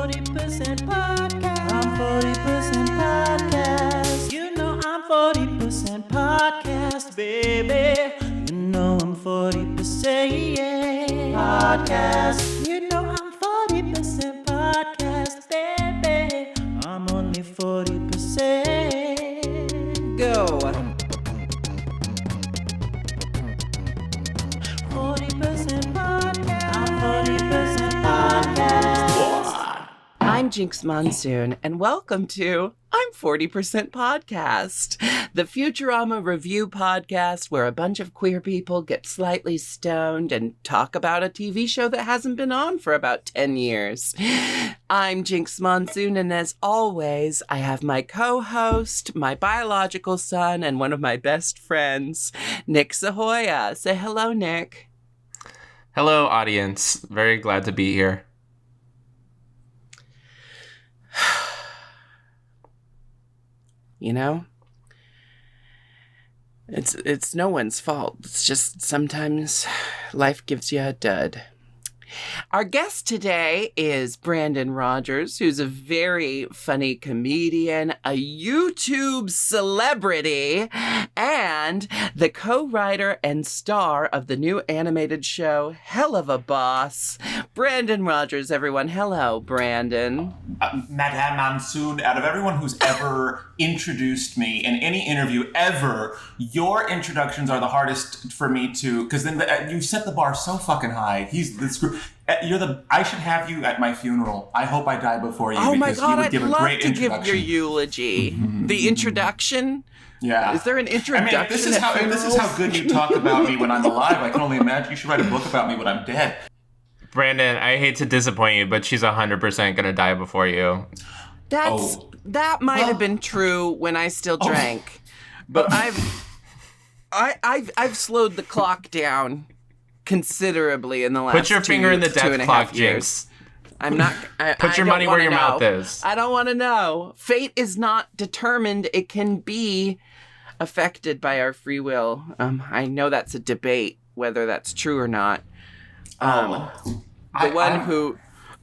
40% podcast. I'm 40% podcast. You know I'm 40% podcast, baby. You know I'm 40% podcast. You know I'm 40% podcast, baby. I'm only 40%. Go. 40% podcast. I'm 40% podcast. I'm Jinkx Monsoon, and welcome to I'm 40% Podcast, the Futurama review podcast where a bunch of queer people get slightly stoned and talk about a TV show that hasn't been on for about 10 years. I'm Jinkx Monsoon, and as always, I have my co-host, my biological son, and one of my best friends, Nick Sahoya. Say hello, Nick. Hello, audience. Very glad to be here. You know, it's no one's fault. It's just sometimes life gives you a dud. Our guest today is Brandon Rogers, who's a very funny comedian, a YouTube celebrity, and the co-writer and star of the new animated show, Hell of a Boss. Brandon Rogers, everyone. Hello, Brandon. Madame Monsoon, out of everyone who's ever introduced me in any interview ever, your introductions are the hardest for me to, because then you set the bar so fucking high. I should have you at my funeral. I hope I die before you. Oh my because God, you would I'd give a love great to give your eulogy. The introduction? Yeah. Is there an introduction? I mean, if this is how good you talk about me when I'm alive, I can only imagine you should write a book about me when I'm dead. Brandon, I hate to disappoint you, but she's 100% going to die before you. That might have been true when I still drank. But I've slowed the clock down considerably in the last Put your finger in the death clock, Jinkx. I'm not. Put your money where your mouth is. I don't want to know. Fate is not determined. It can be affected by our free will. I know that's a debate whether that's true or not. The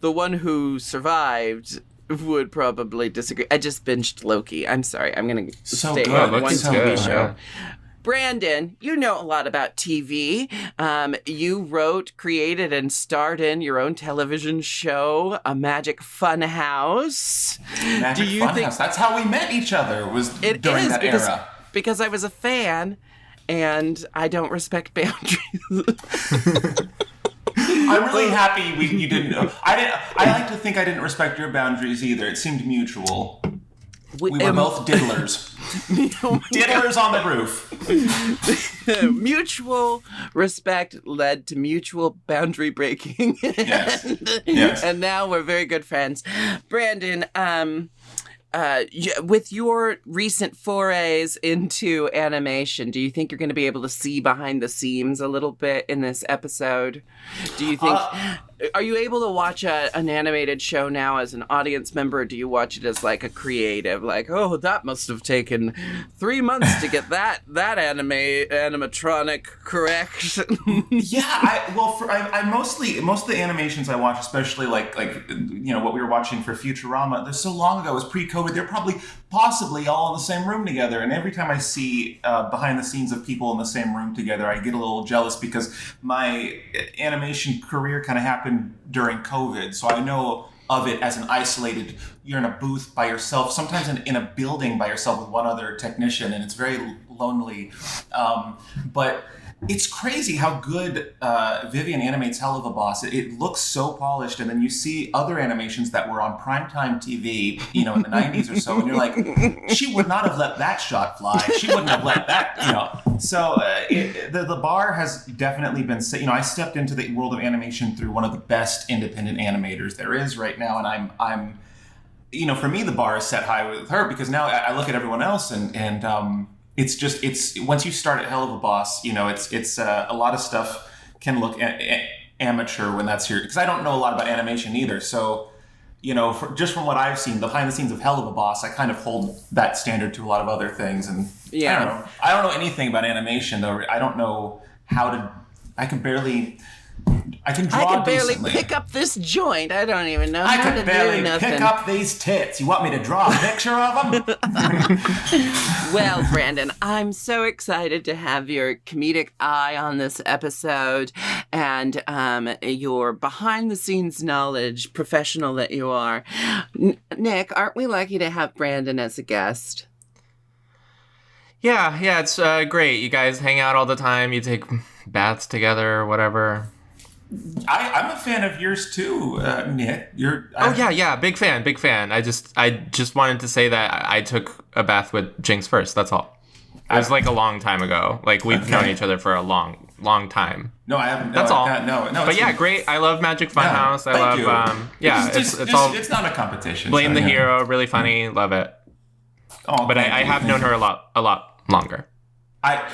one who survived would probably disagree. I just binged Loki. I'm sorry. I'm gonna stay on one TV show. Yeah. Brandon, you know a lot about TV. You wrote, created, and starred in your own television show, A Magic Fun House. Magic Fun House. That's how we met each other. During that era. Because I was a fan, and I don't respect boundaries. I'm really happy you didn't. I like to think I didn't respect your boundaries either. It seemed mutual. We were both diddlers. Diddlers on the roof. Mutual respect led to mutual boundary breaking. Yes. And now we're very good friends. Brandon, with your recent forays into animation, do you think you're going to be able to see behind the scenes a little bit in this episode? Do you think... Are you able to watch an animated show now as an audience member, or do you watch it as like a creative? Like, oh, that must have taken 3 months to get that animatronic correct. Yeah, most of the animations I watch, especially like what we were watching for Futurama, they're so long ago. It was pre-COVID. They're possibly all in the same room together. And every time I see behind the scenes of people in the same room together, I get a little jealous because my animation career kind of happened during COVID. So I know of it as an isolated, you're in a booth by yourself, sometimes in a building by yourself with one other technician, and it's very lonely. But it's crazy how good Vivian animates Hell of a Boss. It looks so polished, and then you see other animations that were on primetime TV, in the 90s or so, and you're like, she would not have let that shot fly. She wouldn't have let that, So the bar has definitely been set. I stepped into the world of animation through one of the best independent animators there is right now, and I'm for me, the bar is set high with her because now I look at everyone else and it's once you start at Hell of a Boss, it's a lot of stuff can look amateur when that's here, because I don't know a lot about animation either. So, just from what I've seen, behind the scenes of Hell of a Boss, I kind of hold that standard to a lot of other things. And I don't know anything about animation though. I don't know I can barely I can draw I can barely decently. pick up this joint. I don't even know I how to can do barely nothing. pick up these tits. You want me to draw a picture of them? Well, Brandon, I'm so excited to have your comedic eye on this episode and your behind-the-scenes knowledge, professional that you are. Nick, aren't we lucky to have Brandon as a guest? Yeah, it's great. You guys hang out all the time. You take baths together or whatever. I'm a fan of yours too, Nick. Yeah, big fan. I just wanted to say that I took a bath with Jinkx first. That's all. It was like a long time ago. Like we've known each other for a long time. No, I haven't. That's all. No. But yeah, great. I love Magic Funhouse. I love. It's all. It's not a competition. Blame the Hero. Really funny. Love it. Oh, but I have known her a lot longer. I'm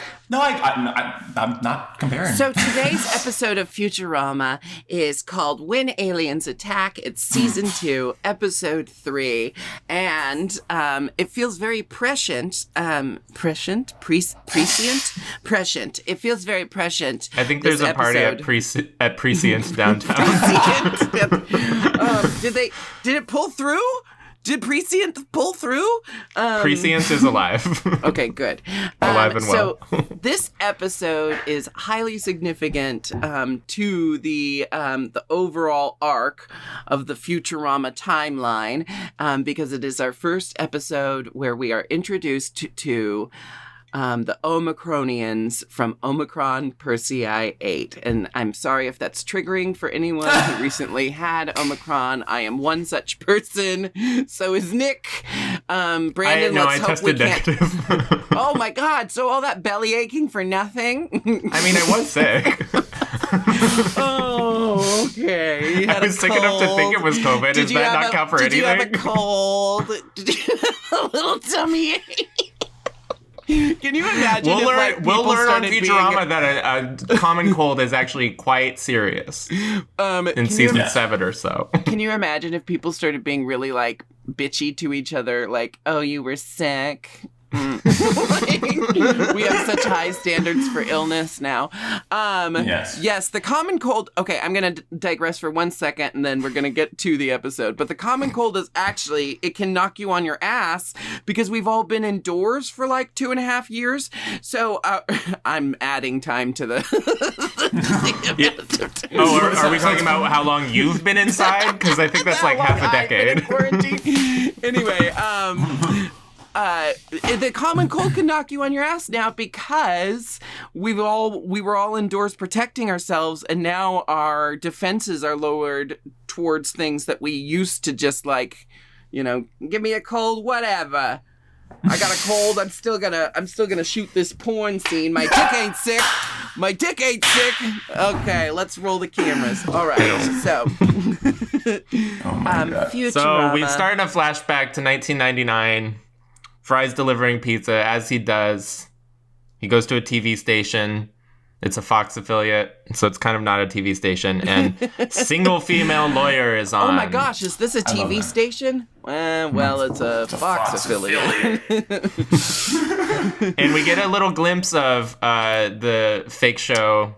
not comparing. So today's episode of Futurama is called When Aliens Attack. It's season 2, episode 3, and it feels very prescient. Prescient. It feels very prescient. I think there's a party at Prescient downtown. Did it pull through? Did Prescient pull through? Prescient is alive. Okay, good. Alive and well. So this episode is highly significant to the overall arc of the Futurama timeline because it is our first episode where we are introduced to the Omicronians from Omicron Persei 8. And I'm sorry if that's triggering for anyone who recently had Omicron. I am one such person. So is Nick. Brandon, I tested negative. Oh my God. So all that belly aching for nothing? I mean, I was sick. Oh, okay. I was sick enough to think it was COVID. Does that not count for anything? Did you have a cold? Did you have a little tummy ache? Can you imagine we'll learn on Futurama that a common cold is actually quite serious in season 7 or so. Can you imagine if people started being really like bitchy to each other, like, oh, you were sick? We have such high standards for illness now. Yes, the common cold. Okay, I'm going to digress for 1 second and then we're going to get to the episode. But the common cold is actually, it can knock you on your ass because we've all been indoors for like 2.5 years. So I'm adding time to the. Are we talking about how long you've been inside? Because I think that's like half a decade. Anyway, the common cold can knock you on your ass now because we were all indoors protecting ourselves, and now our defenses are lowered towards things that we used to just like, give me a cold, whatever. I got a cold. I'm still gonna shoot this porn scene. My dick ain't sick. Okay, let's roll the cameras. All right. So, Futurama. So we start in a flashback to 1999. Fry's delivering pizza. As he does, he goes to a TV station. It's a Fox affiliate, so it's kind of not a TV station. And single female lawyer is on. Oh my gosh, is this a TV station? Well, it's a Fox affiliate. And we get a little glimpse of the fake show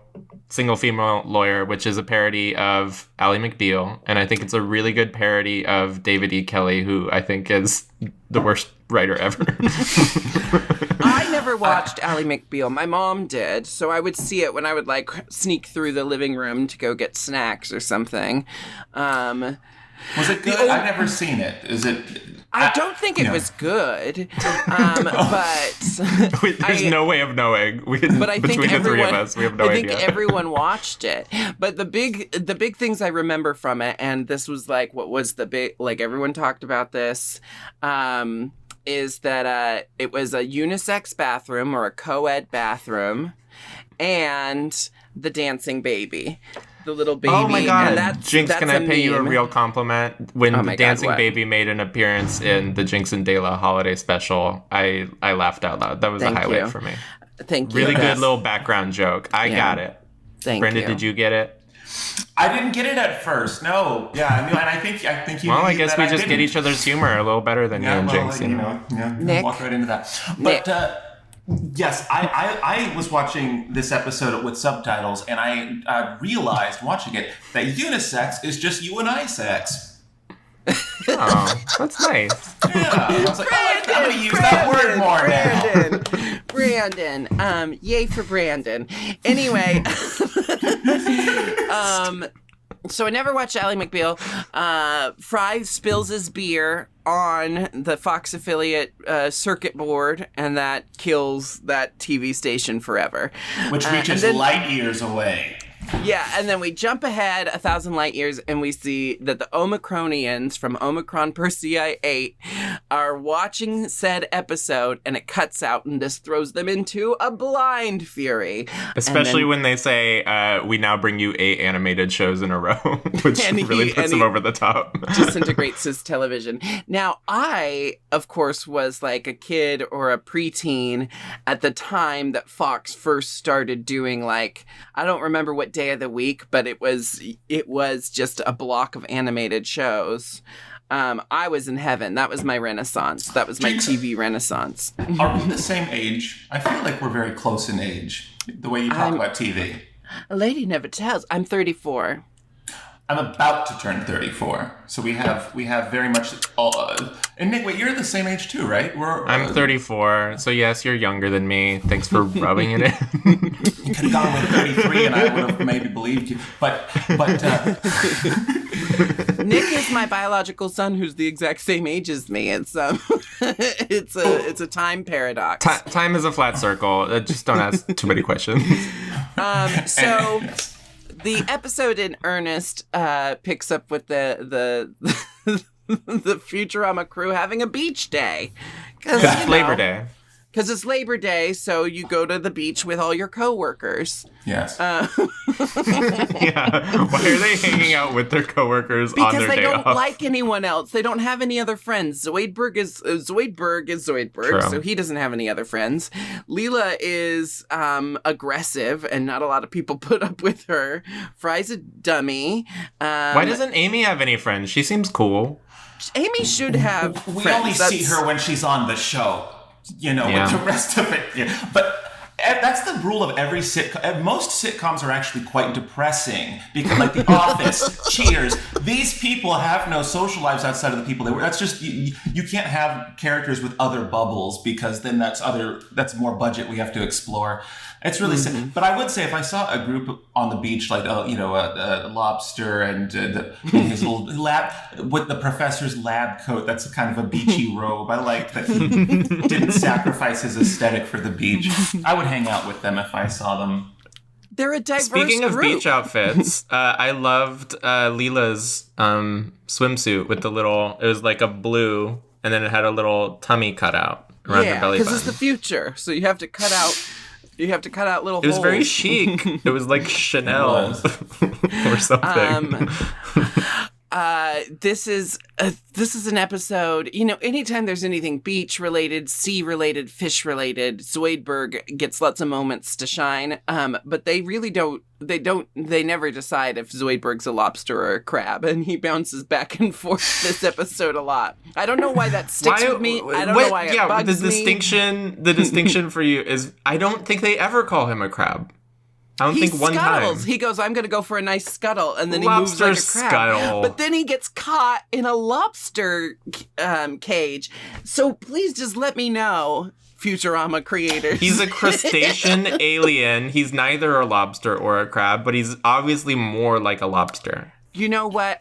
Single Female Lawyer, which is a parody of Ally McBeal. And I think it's a really good parody of David E. Kelley, who I think is the worst writer ever. I never watched Ally McBeal. My mom did, so I would see it when I would like sneak through the living room to go get snacks or something. Was it good? I've never seen it. Is it? I don't think it was good, but there's no way of knowing. But I think between the three of us, we have no idea. I think everyone watched it. But the big things I remember from it, and this was like what was the big, like everyone talked about this, is that it was a unisex bathroom or a co-ed bathroom, and the dancing baby. The little baby. Oh my God. Jinkx, can I pay you a real compliment? When the dancing baby made an appearance in the Jinkx and Dela holiday special, I laughed out loud. That was a highlight for me. Thank you. Really good little background joke. I got it. Thank Brenda, you. did you get it? I didn't get it at first. No. Yeah, I mean, and I think you. Well, I guess we just get each other's humor a little better than you and Jinkx. Nick, walk right into that. But Yes, I was watching this episode with subtitles, and I realized watching it that unisex is just you and I sex. Oh, that's nice. Yeah, I was like, I'm going to use that word more now. Brandon, yay for Brandon. Anyway, so I never watched Ally McBeal. Fry spills his beer on the Fox affiliate circuit board, and that kills that TV station forever. Which reaches light years away. Yeah, and then we jump ahead 1,000 light years, and we see that the Omicronians from Omicron Persei 8 are watching said episode, and it cuts out, and this throws them into a blind fury. Especially when they say, we now bring you 8 animated shows in a row, which really puts them over the top. Disintegrates his television. Now, I, of course, was like a kid or a preteen at the time that Fox first started doing, like, I don't remember what day of the week, but it was just a block of animated shows. I was in heaven. That was my renaissance. That was my TV renaissance. Are we the same age? I feel like we're very close in age, the way you talk about TV. A lady never tells. I'm 34. I'm about to turn 34, so we have very much. And Nick, wait, you're the same age too, right? I'm 34, so yes, you're younger than me. Thanks for rubbing it in. You could have gone with 33, and I would have maybe believed you. But Nick is my biological son, who's the exact same age as me. It's a time paradox. Time is a flat circle. Just don't ask too many questions. So. The episode in earnest picks up with the Futurama crew having a beach day. Because it's Labor Day. Because it's Labor Day, so you go to the beach with all your coworkers. Yes. Yeah. Why are they hanging out with their coworkers on their day off? Because they don't like anyone else. They don't have any other friends. Zoidberg is Zoidberg, True. so he doesn't have any other friends. Leela is aggressive, and not a lot of people put up with her. Fry's a dummy. Why doesn't Amy have any friends? She seems cool. Amy should have We friends. only see her when she's on the show. With the rest of it. Yeah. But that's the rule of every sitcom. Most sitcoms are actually quite depressing because, like The Office, Cheers, these people have no social lives outside of the people they were. That's just you can't have characters with other bubbles because then that's more budget we have to explore. It's really sad. But I would say if I saw a group on the beach, like a lobster and his little lab with the professor's lab coat, that's kind of a beachy robe. I like that he didn't sacrifice his aesthetic for the beach. I would hang out with them if I saw them. They're a diverse Speaking of group. beach outfits, I loved Leela's swimsuit with the little. It was like a blue, and then it had a little tummy cutout around her belly button. because it's the future, so you have to cut out. You have to cut out little holes. It was very chic. It was like Chanel or something. This is an episode, anytime there's anything beach related, sea related, fish related, Zoidberg gets lots of moments to shine. But they really they never decide if Zoidberg's a lobster or a crab, and he bounces back and forth this episode a lot. I don't know why that sticks with me. I don't know why it bugs me. The distinction for you is I don't think they ever call him a crab. I don't think one scuttles. time. He goes, I'm going to go for a nice scuttle, and then Lobster he moves like a crab. scuttle. But then he gets caught in a lobster cage. So please just let me know, Futurama creators. He's a crustacean alien. He's neither a lobster or a crab, but he's obviously more like a lobster. You know what?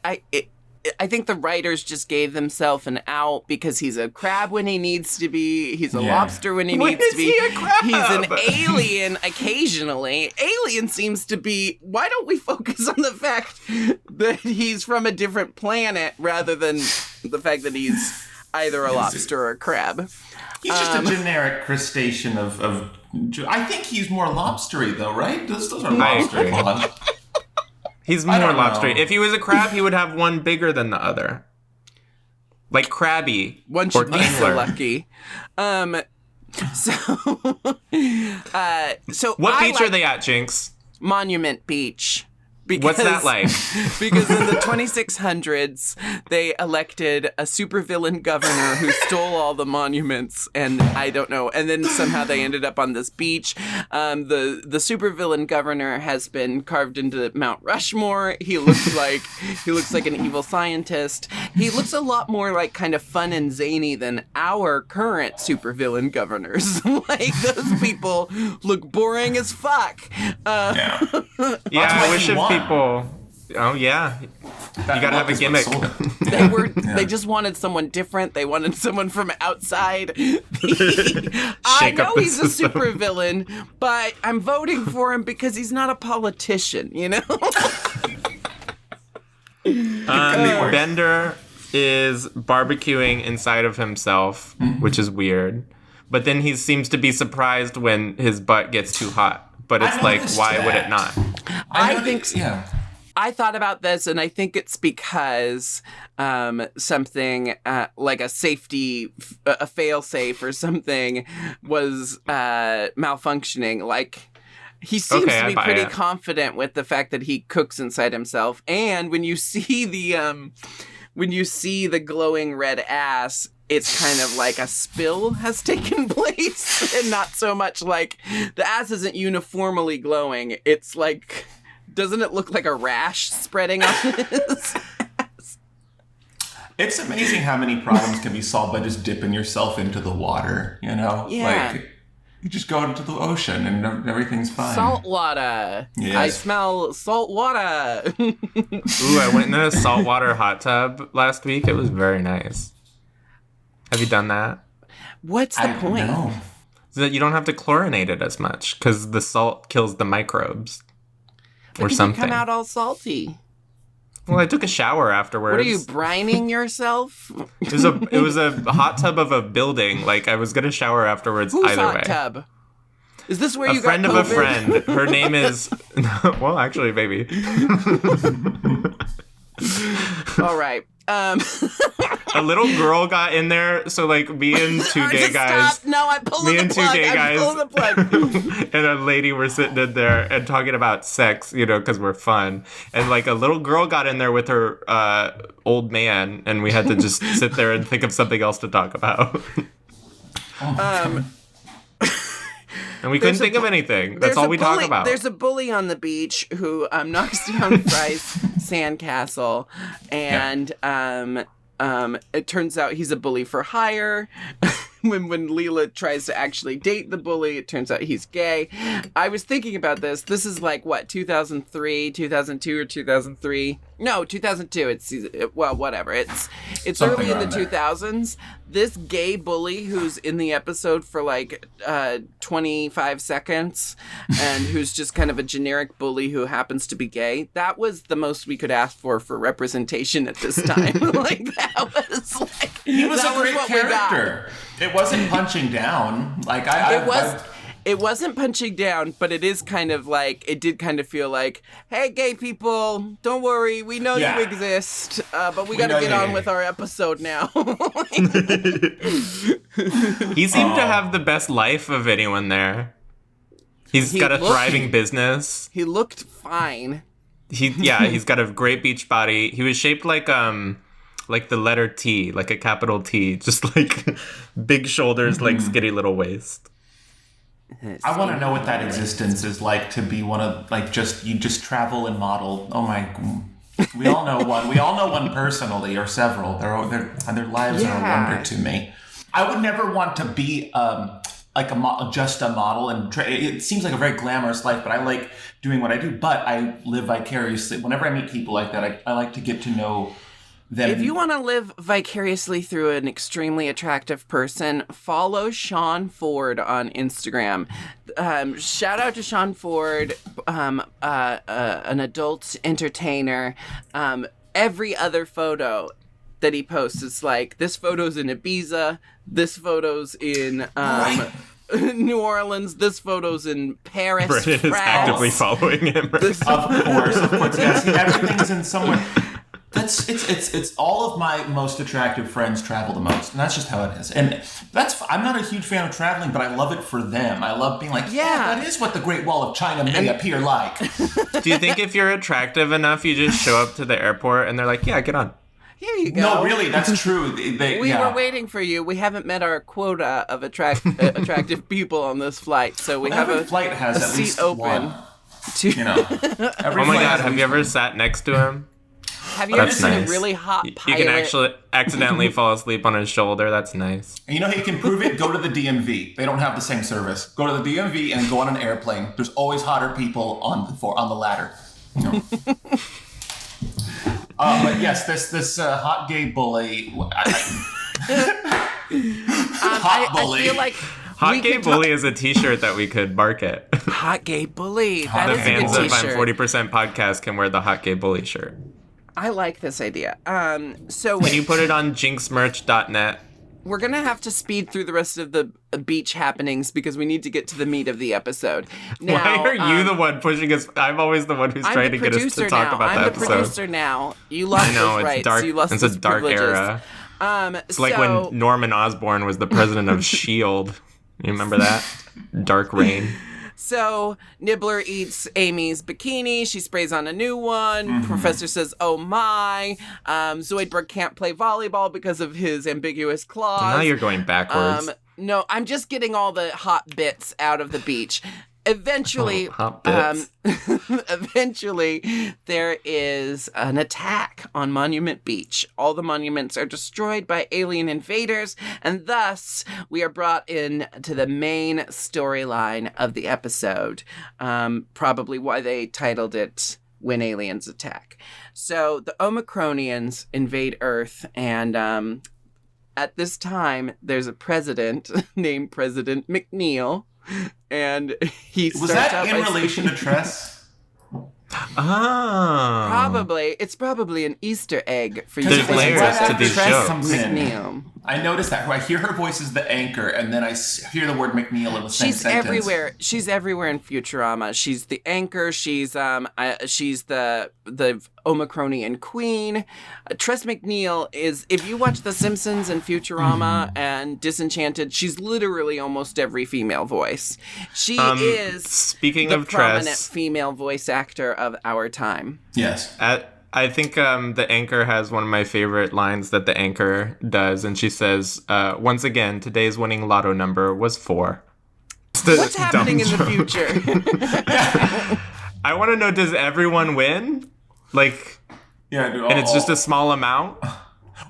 I think the writers just gave themselves an out because he's a crab when he needs to be. He's a lobster when he needs to be. He a crab? He's an alien occasionally. Alien seems to be. Why don't we focus on the fact that he's from a different planet rather than the fact that he's either a lobster or a crab? He's just a generic crustacean of. I think he's more lobstery though, right? Those are lobster claws. He's more lobstery. If he was a crab, he would have one bigger than the other. Like Krabby. One should be so lucky. So what beach are they at, Jinkx? Monument Beach. What's that like? Because in the 2600s, they elected a supervillain governor who stole all the monuments, and I don't know. And then somehow they ended up on this beach. The supervillain governor has been carved into Mount Rushmore. He looks like an evil scientist. He looks a lot more like kind of fun and zany than our current supervillain governors. Like, those people look boring as fuck. Yeah, I wish if people. Oh yeah, you gotta have a gimmick. They just wanted someone different. They wanted someone from outside. I know he's a supervillain, but I'm voting for him because he's not a politician. You know. Bender is barbecuing inside of himself, which is weird. But then he seems to be surprised when his butt gets too hot. But it's like, why would it not? I think so. Yeah. I thought about this, and I think it's because something like a fail-safe or something was malfunctioning. Like, he seems to be pretty confident with the fact that he cooks inside himself. And when you see the glowing red ass, it's kind of like a spill has taken place, and not so much like the ass isn't uniformly glowing. It's like, doesn't it look like a rash spreading on his ass? It's amazing how many problems can be solved by just dipping yourself into the water, you know? Yeah. Like, you just go into the ocean and everything's fine. Salt water. Yes. I smell salt water. Ooh, I went in a saltwater hot tub last week. It was very nice. Have you done that? What's the point? No. So that you don't have to chlorinate it as much because the salt kills the microbes. But or something. You come out all salty. Well, I took a shower afterwards. What are you, brining yourself? It was a hot tub of a building. Like, I was gonna shower afterwards. Whose either hot way. tub? Is this where a you friend got of COVID? a friend. Her name is. Well, actually, maybe. All right. A little girl got in there, so like me and two gay guys. Stop. No, I'm pulling the plug. Me and two gay guys. I'm pulling the plug. And a lady were sitting in there and talking about sex, you know, because we're fun. And like a little girl got in there with her old man, and we had to just sit there and think of something else to talk about. And we couldn't think of anything. That's all we talk about. There's a bully on the beach who knocks down Fry's sandcastle, and it turns out he's a bully for hire. When Leela tries to actually date the bully, it turns out he's gay. I was thinking about this. This is like, what, 2003, 2002, or 2003? No, 2002. Well, whatever. It's early in the 2000s. This gay bully who's in the episode for like 25 seconds and who's just kind of a generic bully who happens to be gay, that was the most we could ask for representation at this time. Like, that was like... He was a great character. It wasn't punching down. Like, It wasn't punching down, but it is kind of like, it did kind of feel like, hey, gay people, don't worry, we know you exist, but we gotta get on with our episode now. He seemed to have the best life of anyone there. He's got a thriving business. He looked fine. He's got a great beach body. He was shaped like the letter T, like a capital T, just like big shoulders, like skinny little waist. I want to know what that existence is like, to be one of, like, you just travel and model. Oh my, we all know one. We all know one personally, or several. Their lives are a wonder to me. I would never want to be just a model, and it seems like a very glamorous life, but I like doing what I do. But I live vicariously. Whenever I meet people like that, I like to get to know them. If you want to live vicariously through an extremely attractive person, follow Sean Ford on Instagram. Shout out to Sean Ford, an adult entertainer. Every other photo that he posts is like, this photo's in Ibiza, this photo's in New Orleans, this photo's in Paris, Brennan France. is actively following him. Of course. Yes, everything's in somewhere. It's all of my most attractive friends travel the most, and that's just how it is. And I'm not a huge fan of traveling, but I love it for them. I love being like, yeah, that is what the Great Wall of China may appear like. Do you think if you're attractive enough, you just show up to the airport and they're like, yeah, get on? Here you go. No, really, that's true. We were waiting for you. We haven't met our quota of attractive people on this flight, so we have every flight has a at seat least open. one. To Every Oh my flight God, has have you ever sat next to him? Have you ever That's seen nice. a really hot You pilot? can actually accidentally fall asleep on his shoulder. That's nice. And you know how you can prove it? Go to the DMV. They don't have the same service. Go to the DMV and go on an airplane. There's always hotter people on the ladder. You know? But yes, this hot gay bully. Hot bully. I feel like Hot Gay Bully is a t-shirt that we could market. Hot Gay Bully. That The is a fans good of I'm t-shirt. 40% podcast can wear the Hot Gay Bully shirt. I like this idea. So Can you put it on jinxmerch.net? we're going to have to speed through the rest of the beach happenings because we need to get to the meat of the episode. Now, Why are you the one pushing us? I'm always the one who's I'm trying the to get us to producer talk now. about the I'm episode. the producer now. You lost I know, those it's rights. dark. You lost It's a those dark privileges. era. It's like when Norman Osborn was the president of S.H.I.E.L.D. You remember that? Dark Reign. So Nibbler eats Amy's bikini. She sprays on a new one. Mm-hmm. Professor says, "Oh my!" Zoidberg can't play volleyball because of his ambiguous claws. Now you're going backwards. No, I'm just getting all the hot bits out of the beach. Eventually, Hot bits. eventually, there is an attack on Monument Beach. All the monuments are destroyed by alien invaders, and thus we are brought in to the main storyline of the episode. Probably why they titled it "When Aliens Attack." So the Omicronians invade Earth, and at this time, there's a president named President McNeil. And he Was starts that out in by relation to Tress? Probably. It's probably an Easter egg for you. There's to layers think to about these Tress shows. comes in. McNeil. I noticed that. I hear her voice as the anchor, and then I hear the word McNeil in the same She's sentence. everywhere. She's everywhere in Futurama. She's the anchor. She's the Omicronian queen. Tress McNeil is. If you watch The Simpsons and Futurama and Disenchanted, she's literally almost every female voice. She is. Speaking the of prominent Tress, female voice actor of our time. Yes. I think the anchor has one of my favorite lines that the anchor does, and she says, once again, today's winning lotto number was 4. What's happening in the future? I want to know, does everyone win? Like, Yeah. and it's just a small amount?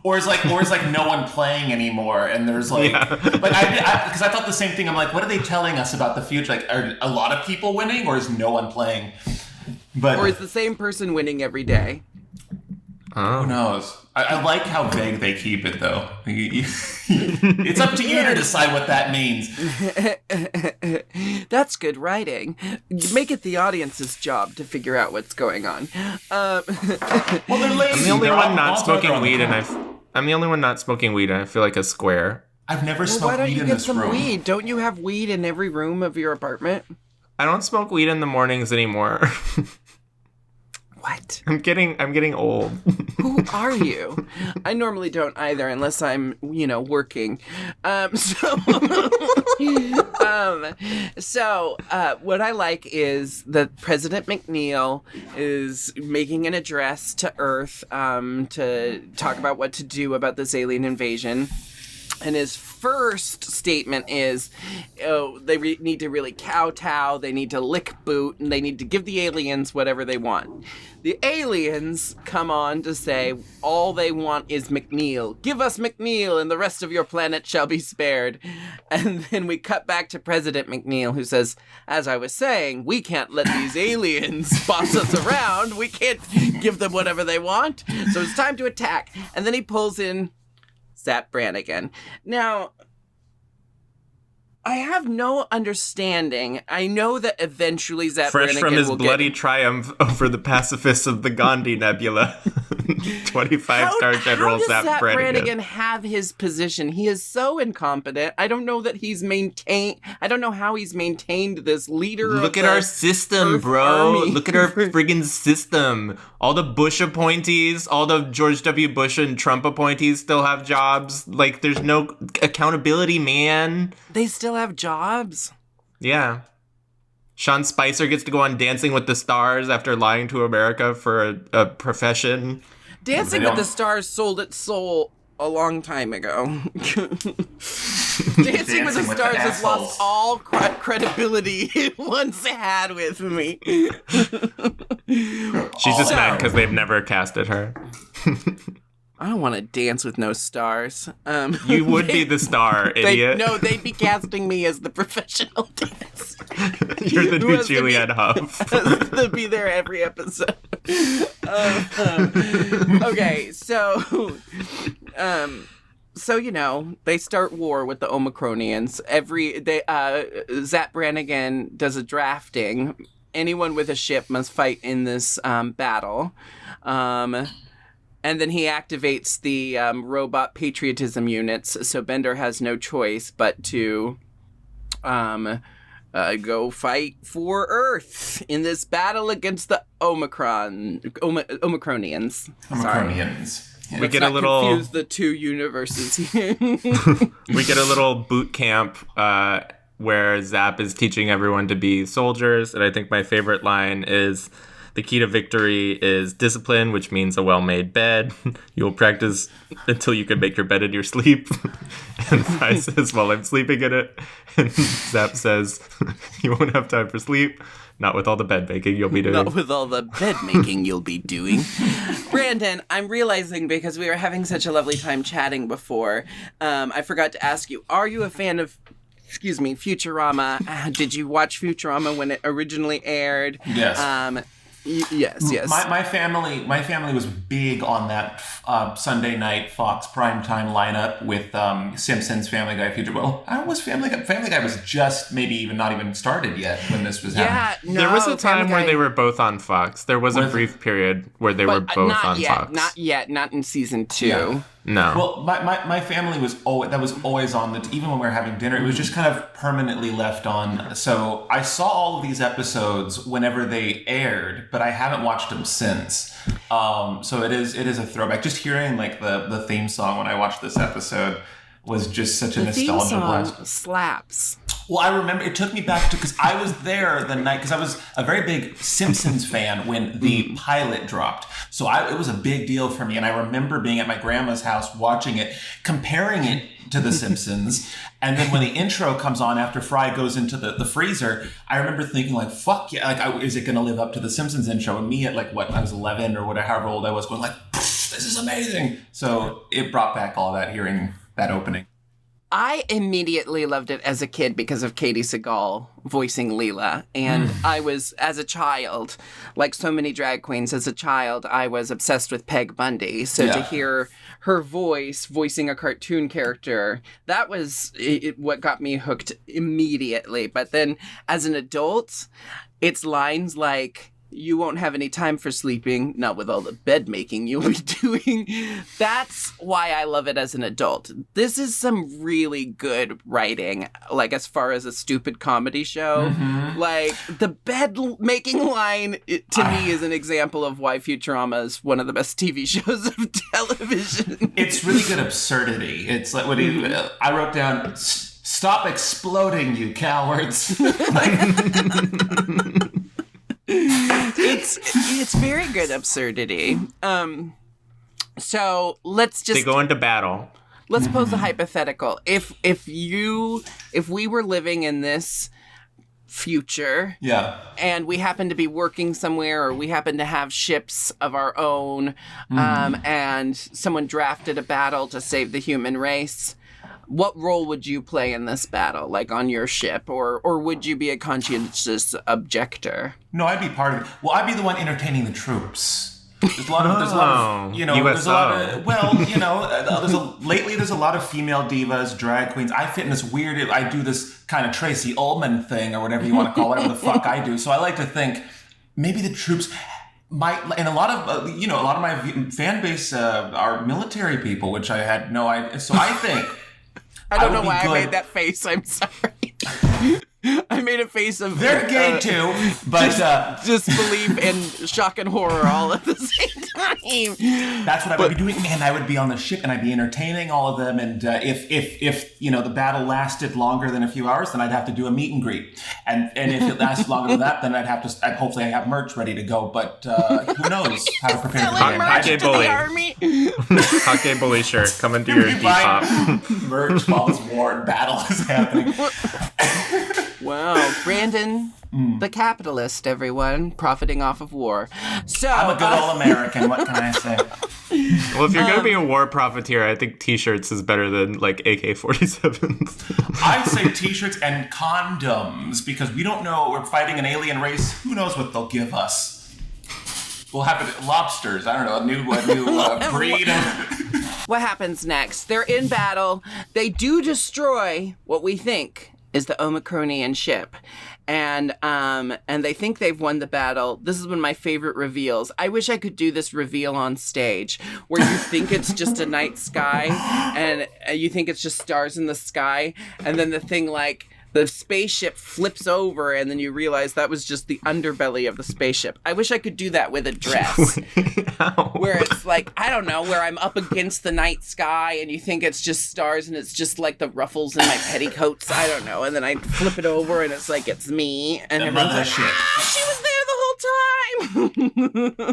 Or is like no one playing anymore, and there's like, because I thought the same thing. I'm like, what are they telling us about the future? Like, are a lot of people winning, or is no one playing? But Or is the same person winning every day? who knows? I like how vague they keep it, though. It's up to you to decide what that means. That's good writing. Make it the audience's job to figure out what's going on. Well, they're lazy. I'm the only They're one all- not all smoking on the weed, and phone. I'm the only one not smoking weed, and I feel like a square. I've never Well, smoked why don't weed you in get this some room. weed? Don't you have weed in every room of your apartment? I don't smoke weed in the mornings anymore. What? I'm getting old. Who are you? I normally don't either, unless I'm, working. So what I like is that President McNeil is making an address to Earth to talk about what to do about this alien invasion. And his first statement is, they need to really kowtow, they need to lick boot, and they need to give the aliens whatever they want. The aliens come on to say all they want is McNeil. Give us McNeil and the rest of your planet shall be spared. And then we cut back to President McNeil, who says, as I was saying, we can't let these aliens boss us around. We can't give them whatever they want. So it's time to attack. And then he pulls in Zap Brannigan. Now, I have no understanding. I know that eventually Zap Fresh Brannigan from his will bloody get... triumph over the pacifists of the Gandhi Nebula. 25-star General how does Zap Brannigan have his position? He is so incompetent. I don't know that he's maintained. I don't know how he's maintained this leader. Look at our system, Earth bro. Army. Look at our friggin' system. All the Bush appointees, all the George W. Bush and Trump appointees still have jobs. Like, there's no accountability, man. They still have jobs. Yeah. Sean Spicer gets to go on Dancing with the Stars after lying to America for a profession. Dancing with the Stars sold its soul a long time ago. Dancing with the Stars has lost all credibility it once had with me. She's just mad because they've never casted her. I don't want to dance with no stars. You would be the star, idiot. They'd be casting me as the professional dancer. You're the new Julianne Hough. To be there every episode. Okay, so they start war with the Omicronians. Zap Brannigan does a drafting. Anyone with a ship must fight in this battle. And then he activates the robot patriotism units, so Bender has no choice but to go fight for Earth in this battle against the Omicronians. Omicronians. We get a little confuse the two universes here. We get a little boot camp where Zap is teaching everyone to be soldiers, and I think my favorite line is, "The key to victory is discipline, which means a well-made bed. You will practice until you can make your bed in your sleep." And Fry says, "Well, I'm sleeping in it." And Zap says, "You won't have time for sleep. Not with all the bed making you'll be doing." Not with all the bed making you'll be doing. Brandon, I'm realizing, because we were having such a lovely time chatting before, I forgot to ask you, are you a fan of Futurama? Did you watch Futurama when it originally aired? Yes. Yes. My family was big on that Sunday night Fox primetime lineup with Simpsons, Family Guy, Futurama. Family Guy was just maybe even not even started yet when this was happening. There was a time where they were both on Fox. There was a brief period where they were both on Fox. Not yet. Not in season 2. Yeah. No. Well, my family was always on even when we were having dinner. It was just kind of permanently left on. So I saw all of these episodes whenever they aired, but I haven't watched them since. So it is a throwback. Just hearing like the theme song when I watched this episode was just such a nostalgia blast. Slaps. Well, I remember it took me back to, because I was there the night, because I was a very big Simpsons fan when the pilot dropped. So it was a big deal for me. And I remember being at my grandma's house watching it, comparing it to The Simpsons. And then when the intro comes on after Fry goes into the freezer, I remember thinking like, fuck yeah, like, is it going to live up to The Simpsons intro? And me at like, I was 11 or whatever, however old I was, going like, this is amazing. So it brought back all that, hearing that opening. I immediately loved it as a kid because of Katie Sagal voicing Leela. And I was, as a child, like so many drag queens, as a child, I was obsessed with Peg Bundy. So to hear her voicing a cartoon character, that was what got me hooked immediately. But then as an adult, it's lines like, "You won't have any time for sleeping, not with all the bed making you'll be doing." That's why I love it as an adult. This is some really good writing, like as far as a stupid comedy show. Mm-hmm. Like the bed making line, to me, is an example of why Futurama is one of the best TV shows of television. It's really good absurdity. It's like I wrote down, "Stop exploding, you cowards." It's very good absurdity. So they go into battle. Let's pose a hypothetical. If we were living in this future, and we happen to be working somewhere, or we happen to have ships of our own, and someone drafted a battle to save the human race, what role would you play in this battle, like on your ship, or would you be a conscientious objector? No, I'd be part of it. Well, I'd be the one entertaining the troops. There's a lot of USO. there's a lot of, lately there's a lot of female divas, drag queens. I fit in this weird, I do this kind of Tracy Ullman thing, or whatever you want to call it, whatever the fuck I do. So I like to think maybe the troops a lot of my fan base are military people, which I had no idea. So I think I don't know why I made that face. I'm sorry. I made a face of they're gay too, but disbelief and shock and horror all at the same time. That's what I would be doing, man. I would be on the ship and I'd be entertaining all of them. And if the battle lasted longer than a few hours, then I'd have to do a meet and greet. And if it lasted longer than that, then I'd hopefully have merch ready to go. But who knows how to prepare for the game? Hot Bully. Hot Bully shirt coming to your Depop. Merch while this war and battle is happening. Wow, Brandon, the capitalist, everyone, profiting off of war. So I'm a good old American. What can I say? Well, if you're going to be a war profiteer, I think T-shirts is better than like AK-47s. I'd say T-shirts and condoms because we don't know. We're fighting an alien race. Who knows what they'll give us? We'll have lobsters. I don't know, a new breed. What happens next? They're in battle. They do destroy what we think is the Omicronian ship. And they think they've won the battle. This is one of my favorite reveals. I wish I could do this reveal on stage where you think it's just a night sky and you think it's just stars in the sky. And then the thing the spaceship flips over and then you realize that was just the underbelly of the spaceship. I wish I could do that with a dress. Where it's I don't know, where I'm up against the night sky and you think it's just stars and it's just like the ruffles in my petticoats. I don't know. And then I flip it over and it's it's me. And everyone's like, she was there the whole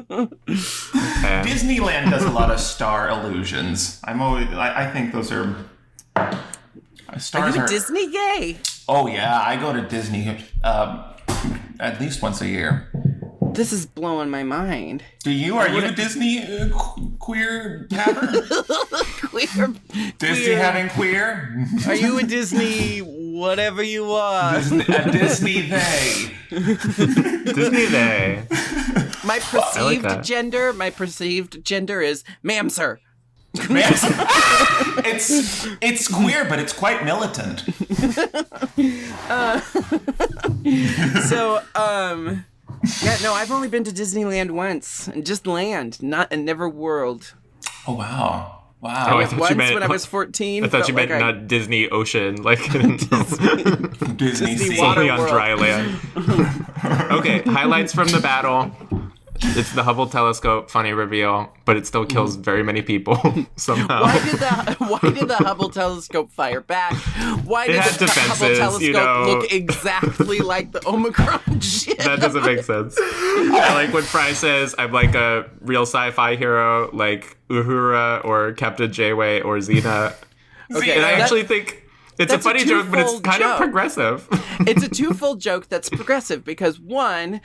time. Disneyland does a lot of star illusions. I think those are... Stars are you Disney gay? Oh, yeah. I go to Disney at least once a year. This is blowing my mind. Do you? Are you a Disney queer haver? Disney having queer? Are you a Disney whatever you are? A Disney they. Disney they. My perceived gender is ma'am, sir. It's queer, but it's quite militant. I've only been to Disneyland once, and just land, and never world. Oh wow! Oh, I thought once you meant, when I was 14. I thought you meant not Disney Ocean, Disney only on dry land. Okay, highlights from the battle. It's the Hubble telescope, funny reveal, but it still kills very many people somehow. Why did the Hubble telescope fire back? Why did the Hubble telescope look exactly like the Omicron ship? That doesn't make sense. I like when Fry says, I'm like a real sci-fi hero, like Uhura or Captain Janeway or Xena. Okay, and I actually think... It's a funny joke, but it's kind of progressive. It's a twofold joke that's progressive because one...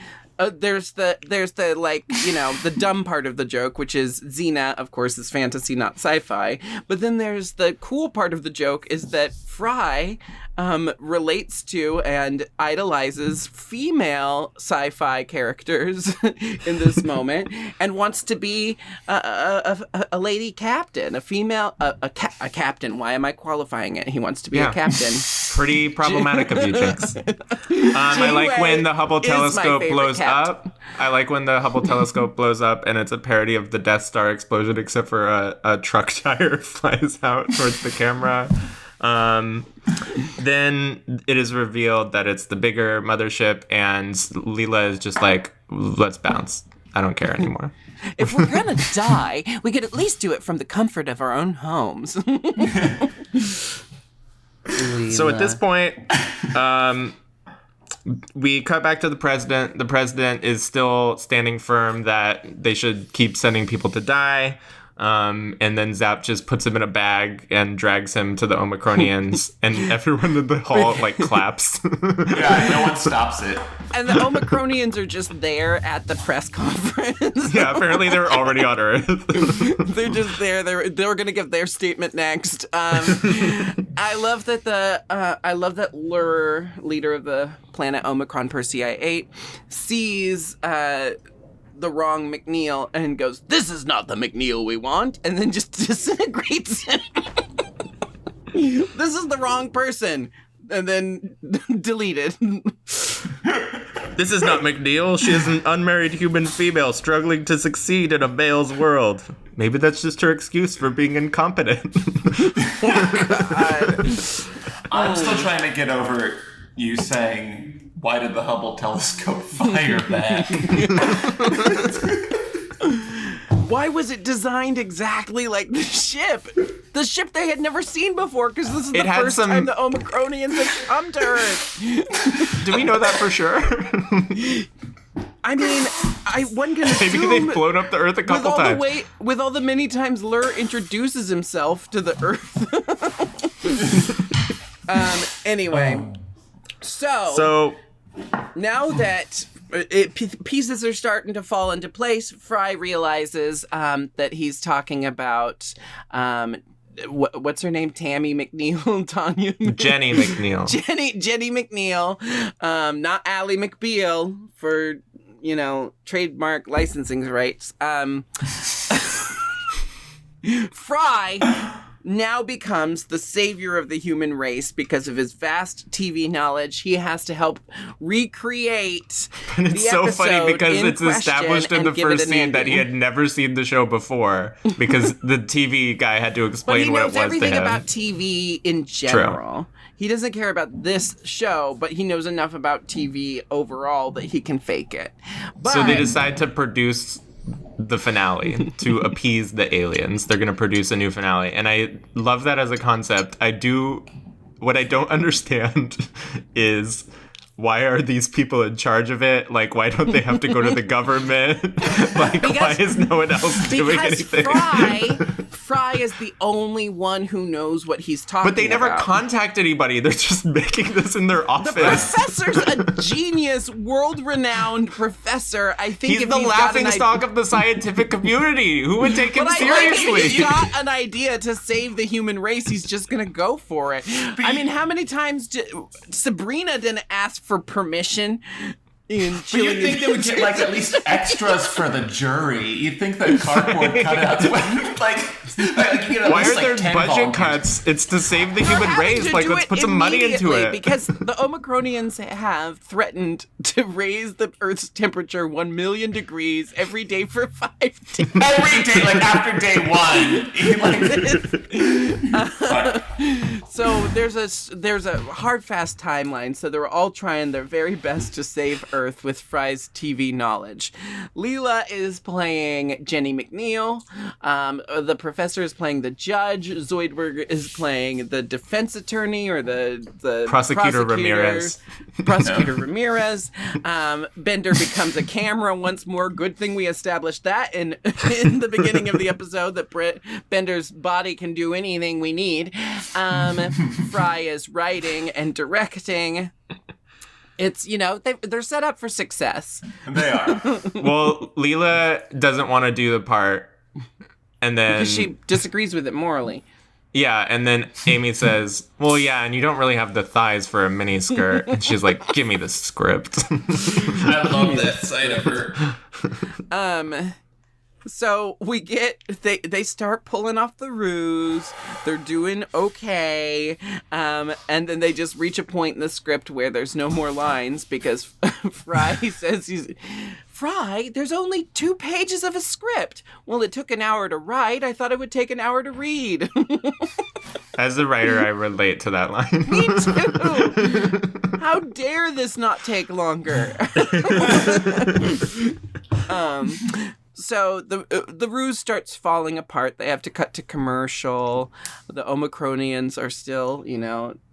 there's the the dumb part of the joke, which is Xena, of course, is fantasy, not sci-fi. But then there's the cool part of the joke is that Fry relates to and idolizes female sci-fi characters in this moment and wants to be a lady captain, a female, a captain. Why am I qualifying it? He wants to be a captain. Pretty problematic of you, Jinkx. I like when the Hubble telescope blows up. I like when the Hubble telescope blows up and it's a parody of the Death Star explosion, except for a truck tire flies out towards the camera. Then it is revealed that it's the bigger mothership, and Leela is just like, let's bounce. I don't care anymore. If we're gonna die, we could at least do it from the comfort of our own homes. So at this point, we cut back to the president. The president is still standing firm that they should keep sending people to die. And then Zap just puts him in a bag and drags him to the Omicronians, and everyone in the hall claps. Yeah, no one stops it. And the Omicronians are just there at the press conference. Yeah, apparently they're already on Earth. They're just there. They're gonna give their statement next. I love that Lur, leader of the planet Omicron Persei 8, sees the wrong McNeil and goes, "This is not the McNeil we want," and then just disintegrates him. This is the wrong person, and then deleted. This is not McNeil. She is an unmarried human female struggling to succeed in a male's world. Maybe that's just her excuse for being incompetent. I'm still trying to get over you saying, why did the Hubble telescope fire back? Why was it designed exactly like the ship? The ship they had never seen before, because this is the first time the Omicronians have come to Earth. Do we know that for sure? I mean, one can assume... Maybe they've blown up the Earth a couple times. With all the many times Lur introduces himself to the Earth. Anyway. So... Now that pieces are starting to fall into place, Fry realizes that he's talking about... what's her name? Tammy McNeil? Tanya? Jenny McNeil. Jenny McNeil. Not Ally McBeal for, trademark licensing rights. Fry now becomes the savior of the human race because of his vast TV knowledge. He has to help recreate and it's so funny because it's established in the first scene that he had never seen the show before because the TV guy had to explain what it was to him. But he knows everything about TV in general. True. He doesn't care about this show, but he knows enough about TV overall that he can fake it. So they decide to produce the finale to appease the aliens. They're going to produce a new finale. And I love that as a concept. What I don't understand is why are these people in charge of it? Like, why don't they have to go to the government? Why is no one else doing anything? Fry is the only one who knows what he's talking about. But they never contact anybody. They're just making this in their office. The professor's a genius, world-renowned professor. I think he's the laughingstock of the scientific community. Who would take him seriously? If he's got an idea to save the human race, he's just going to go for it. I mean, how many times Sabrina didn't ask for permission? But you'd think they would get at least extras for the jury. You'd think that cardboard cutouts you get why are there budget cuts? It's to save the human race. Let's put some money into it. Because the Omicronians have threatened to raise the Earth's temperature 1 million degrees every day for 5 days. Every day, after day one. So there's a hard, fast timeline. So they're all trying their very best to save Earth with Fry's TV knowledge. Leela is playing Jenny McNeil. The professor is playing the judge. Zoidberg is playing the defense attorney or the prosecutor Ramirez. Prosecutor Ramirez. Bender becomes a camera once more. Good thing we established that in the beginning of the episode, that Bender's body can do anything we need. Fry is writing and directing. It's, they're set up for success. They are. Well, Leela doesn't want to do the part. And then... Because she disagrees with it morally. Yeah, and then Amy says, well, yeah, and you don't really have the thighs for a mini skirt. And she's like, give me the script. I love that side of her. So they start pulling off the ruse. They're doing okay. And then they just reach a point in the script where there's no more lines because Fry says Fry, there's only 2 pages of a script. Well, it took an hour to write. I thought it would take an hour to read. As a writer, I relate to that line. Me too. How dare this not take longer? So the ruse starts falling apart. They have to cut to commercial. The Omicronians are still,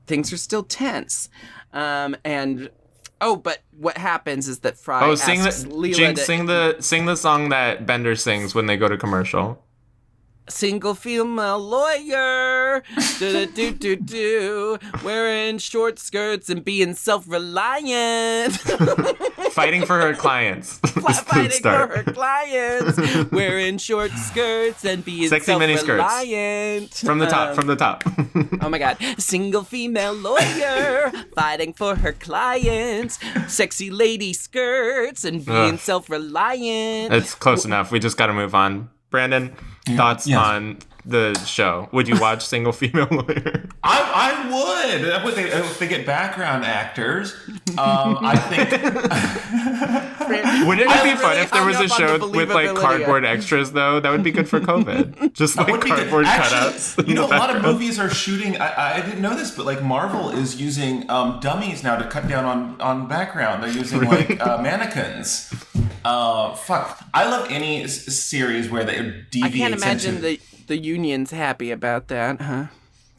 things are still tense. But what happens is that Fry asks Leela Jinkx, sing the song that Bender sings when they go to commercial. Single female lawyer, do, wearing short skirts and being self-reliant. Fighting for her clients. Fighting for her clients, wearing short skirts and being sexy self-reliant. From the top. Oh my God. Single female lawyer, fighting for her clients, sexy lady skirts and being self-reliant. It's close enough. We just got to move on. Brandon, thoughts on the show. Would you watch Single Female Lawyer? I would. If they get background actors, I think. Wouldn't it be fun if there was a show with like cardboard extras though? That would be good for COVID. Just like cardboard cutouts. You know, a lot of movies are shooting. I didn't know this, but like Marvel is using dummies now to cut down on background. They're using like mannequins. Fuck. I love any series where they deviate. I can't imagine the union's happy about that, huh?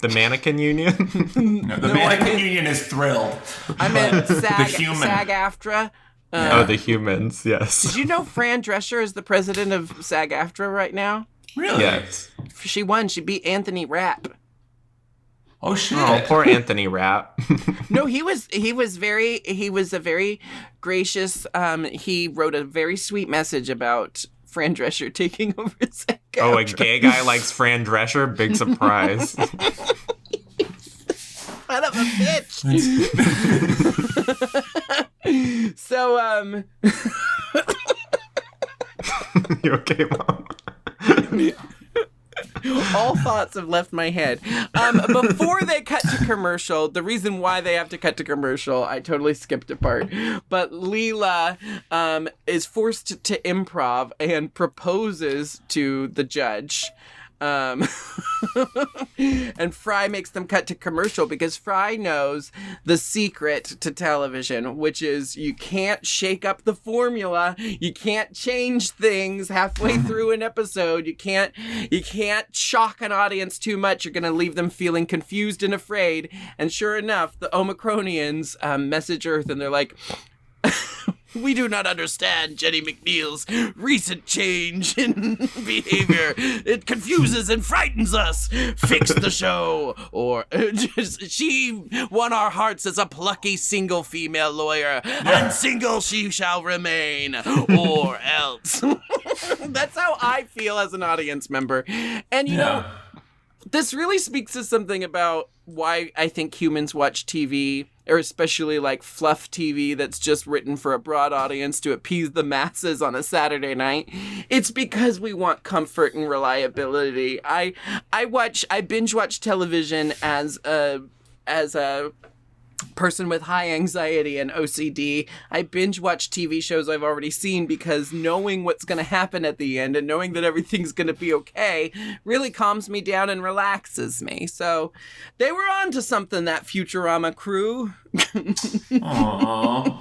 The mannequin union? No, the mannequin union is thrilled. I meant SAG-AFTRA. The humans, yes. Did you know Fran Drescher is the president of SAG-AFTRA right now? Really? Yes. She won. She beat Anthony Rapp. Oh shit! Oh, poor Anthony Rapp. No, he was a very gracious. He wrote a very sweet message about Fran Drescher taking over SAG-AFTRA. Oh, a gay guy likes Fran Drescher? Big surprise. Son of a bitch. So, You okay, Mom? all thoughts have left my head. Before they cut to commercial, the reason why they have to cut to commercial, I totally skipped a part. But Leela is forced to improv and proposes to the judge. And Fry makes them cut to commercial because Fry knows the secret to television, which is you can't shake up the formula. You can't change things halfway through an episode. You can't shock an audience too much. You're going to leave them feeling confused and afraid. And sure enough, the Omicronians message Earth and they're like, we do not understand Jenny McNeil's recent change in behavior. It confuses and frightens us. Fix the show. Or she won our hearts as a plucky single female lawyer, and single she shall remain, or else. That's how I feel as an audience member. And you know, this really speaks to something about why I think humans watch TV, or especially like fluff TV that's just written for a broad audience to appease the masses on a Saturday night. It's because we want comfort and reliability. I binge watch television as a person with high anxiety and OCD. I binge watch TV shows I've already seen because knowing what's going to happen at the end and knowing that everything's going to be okay really calms me down and relaxes me. So they were on to something, that Futurama crew. Aww.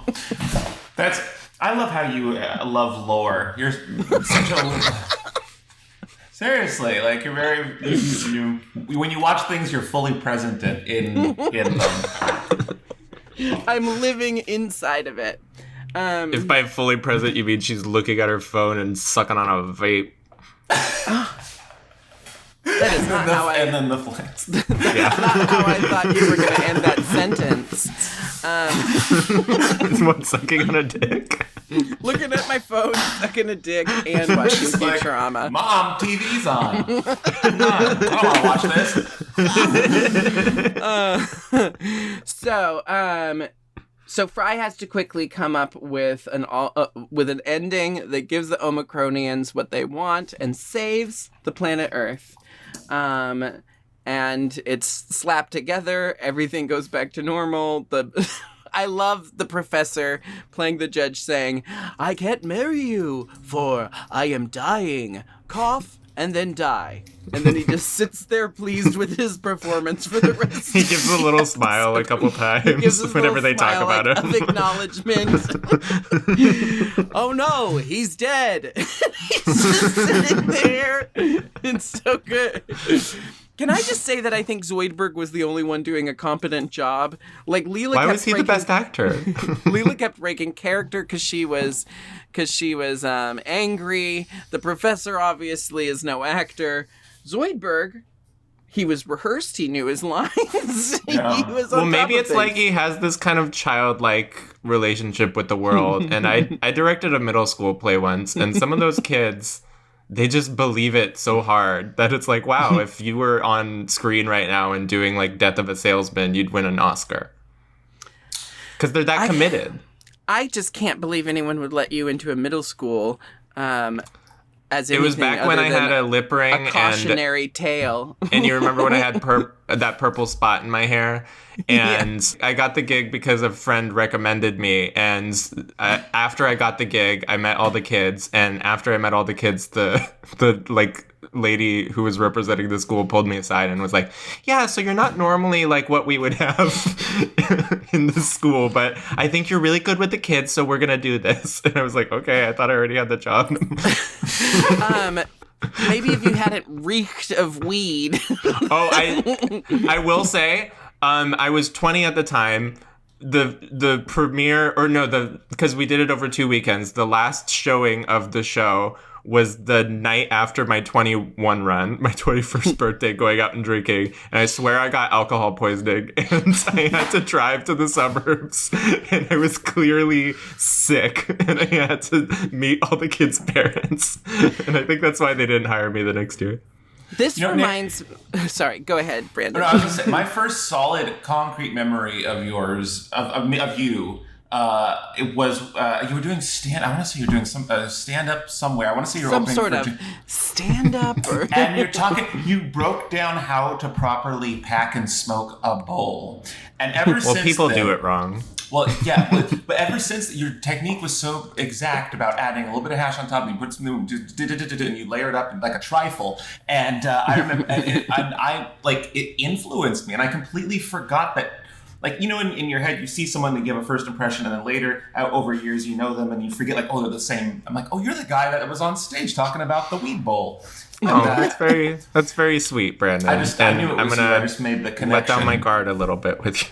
I love how you love lore. You're such a... Seriously, like you're very... You, when you watch things, you're fully present in them. I'm living inside of it. If by fully present you mean she's looking at her phone and sucking on a vape. That is not how And then the flex. That's not how I thought you were going to end that sentence. It's what, sucking on a dick? Looking at my phone, sucking a dick, and watching Futurama. Mom, TV's on. I don't want to watch this. So Fry has to quickly come up with an ending that gives the Omicronians what they want and saves the planet Earth. And it's slapped together. Everything goes back to normal. I love the professor playing the judge saying, "I can't marry you, for I am dying. Cough and then die." And then he just sits there pleased with his performance for the rest. He gives a little smile a couple times whenever they talk about him. Of acknowledgement. Oh no, he's dead. He's just sitting there. It's so good. Can I just say that I think Zoidberg was the only one doing a competent job? Like Leela. Why was he the best actor? Leela kept breaking character because she was angry. The professor obviously is no actor. Zoidberg, he was rehearsed. He knew his lines. Yeah. He was on Maybe top of it's things. like he has this kind of childlike relationship with the world. And I directed a middle school play once, and some of those kids, they just believe it so hard that it's like, wow, if you were on screen right now and doing like Death of a Salesman, you'd win an Oscar. Because they're that committed. I just can't believe anyone would let you into a middle school. as it was anything back when other I than had a lip ring a cautionary tale. and you remember when I had that purple spot in my hair, and I got the gig because a friend recommended me, and after I got the gig, I met all the kids, and after I met all the kids, the like lady who was representing the school pulled me aside and was like, yeah, so you're not normally like what we would have in the school, but I think you're really good with the kids, so we're gonna do this. And I was like, okay, I thought I already had the job. Maybe if you hadn't reeked of weed. Oh, I will say, I was 20 at the time. The premiere, because we did it over 2 weekends. The last showing of the show was the night after my 21 run, my 21st birthday, going out and drinking. And I swear I got alcohol poisoning, and I had to drive to the suburbs, and I was clearly sick, and I had to meet all the kids' parents. And I think that's why they didn't hire me the next year. This reminds... Sorry, go ahead, Brandon. No, I was going to say, my first solid, concrete memory of yours, of you, it was you were doing I want to say you're doing some stand-up somewhere. I want to say you're some opening sort of stand-up. And you broke down how to properly pack and smoke a bowl. And ever since people then, do it wrong. Well, yeah, but ever since your technique was so exact about adding a little bit of hash on top, and you put some, and you layer it up like a trifle, and I remember, it influenced me, and I completely forgot that. Like, you know, in your head, you see someone and give a first impression, and then later, over years, you know them, and you forget, like, oh, they're the same. I'm like, oh, you're the guy that was on stage talking about the weed bowl. And, that's very sweet, Brandon. I knew it was you. I just made the connection. Let down my guard a little bit with you.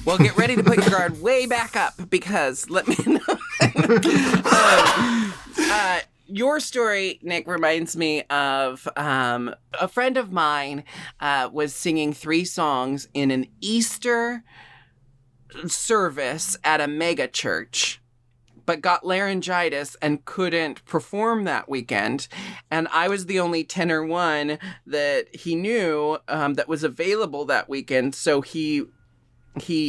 Well, get ready to put your guard way back up, because let me know. Your story, Nick, reminds me of a friend of mine was singing 3 songs in an Easter service at a mega church, but got laryngitis and couldn't perform that weekend. And I was the only tenor one that he knew that was available that weekend. So he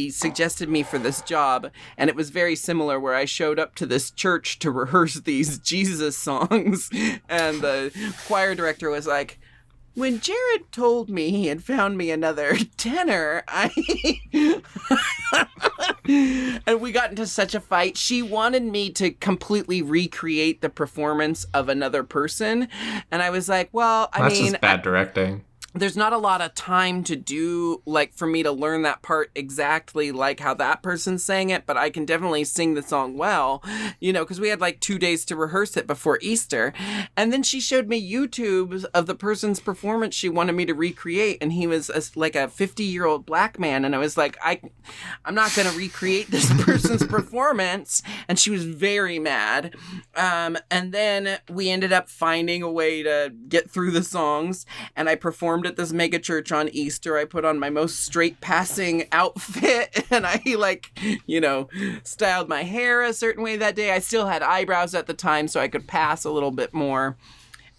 suggested me for this job, and it was very similar, where I showed up to this church to rehearse these Jesus songs, and the choir director was like, when Jared told me he had found me another tenor, and we got into such a fight. She wanted me to completely recreate the performance of another person, and I was like, well, that's just bad directing. There's not a lot of time to do, like, for me to learn that part exactly like how that person sang it, but I can definitely sing the song well, you know, because we had like 2 days to rehearse it before Easter. And then she showed me YouTubes of the person's performance she wanted me to recreate, and he was like a 50-year-old black man, and I was like, I'm not going to recreate this person's performance, and she was very mad. And then we ended up finding a way to get through the songs, and I performed at this mega church on Easter. I put on my most straight passing outfit, and I styled my hair a certain way that day. I still had eyebrows at the time, so I could pass a little bit more.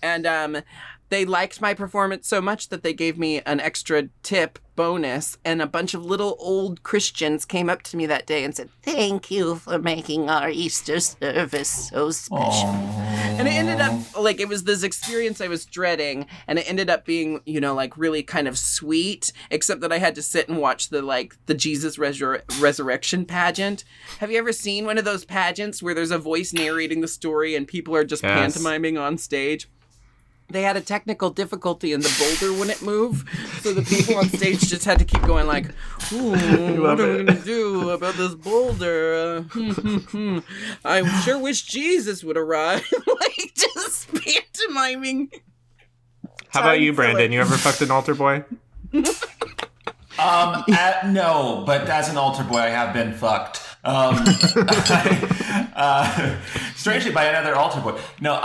And they liked my performance so much that they gave me an extra tip bonus, and a bunch of little old Christians came up to me that day and said, thank you for making our Easter service so special. Aww. And it ended up, like, it was this experience I was dreading, and it ended up being, like, really kind of sweet, except that I had to sit and watch the Jesus resurrection pageant. Have you ever seen one of those pageants where there's a voice narrating the story and people are just pantomiming on stage? They had a technical difficulty in the boulder wouldn't move, so the people on stage just had to keep going like, ooh, what are we going to do about this boulder? I sure wish Jesus would arrive. Like, just pantomiming. How about you, Brandon? You ever fucked an altar boy? No, but as an altar boy, I have been fucked. Strangely, by another altar boy. No,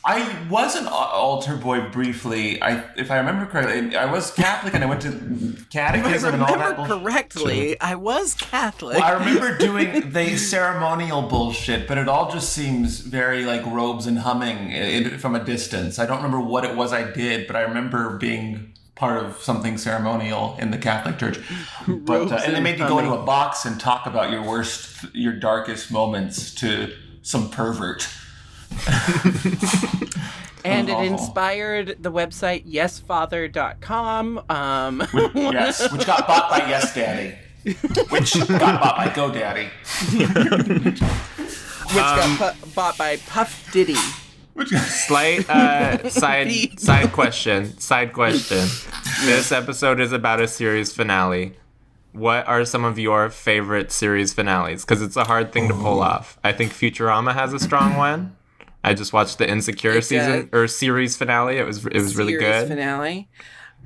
I was an altar boy briefly. If I remember correctly, I was Catholic and I went to catechism and all that bullshit. If I remember correctly, I was Catholic. Well, I remember doing the ceremonial bullshit, but it all just seems very like robes and humming from a distance. I don't remember what it was I did, but I remember being part of something ceremonial in the Catholic Church. But and they made you go into a box and talk about your darkest moments to some pervert. And it inspired the website yesfather.com. Yes, which got bought by Yes Daddy. Which got bought by GoDaddy. Which got bought by Puff Diddy. Slight side question. This episode is about a series finale. What are some of your favorite series finales? Because it's a hard thing to pull off. I think Futurama has a strong one. I just watched the Insecure series finale. It was really good. Series finale.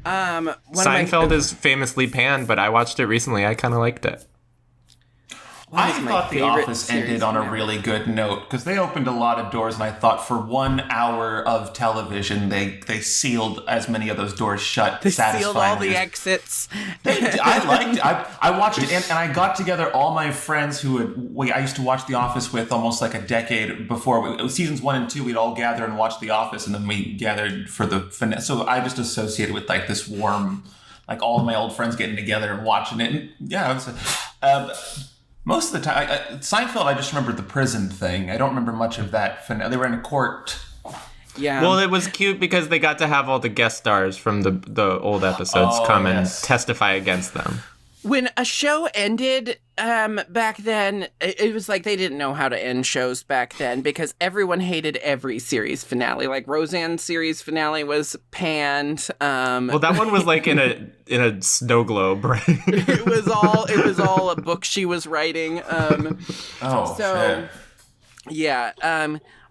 Seinfeld is famously panned, but I watched it recently. I kind of liked it. I thought The Office ended on a really good note because they opened a lot of doors, and I thought for 1 hour of television, they sealed as many of those doors shut. They sealed all the exits. I liked it. I watched it, and I got together all my friends I used to watch The Office with almost like a decade before. Seasons 1 and 2, we'd all gather and watch The Office, and then we gathered for the finale. So I just associated with like this warm, like all of my old friends getting together and watching it. And yeah, it was. Most of the time, Seinfeld, I just remember the prison thing. I don't remember much of that. They were in a court. Yeah. Well, it was cute because they got to have all the guest stars from the old episodes come and testify against them. When a show ended back then, it was like they didn't know how to end shows back then because everyone hated every series finale. Like Roseanne's series finale was panned. Well, that one was like in a snow globe, right? It was all a book she was writing. Shit. Yeah.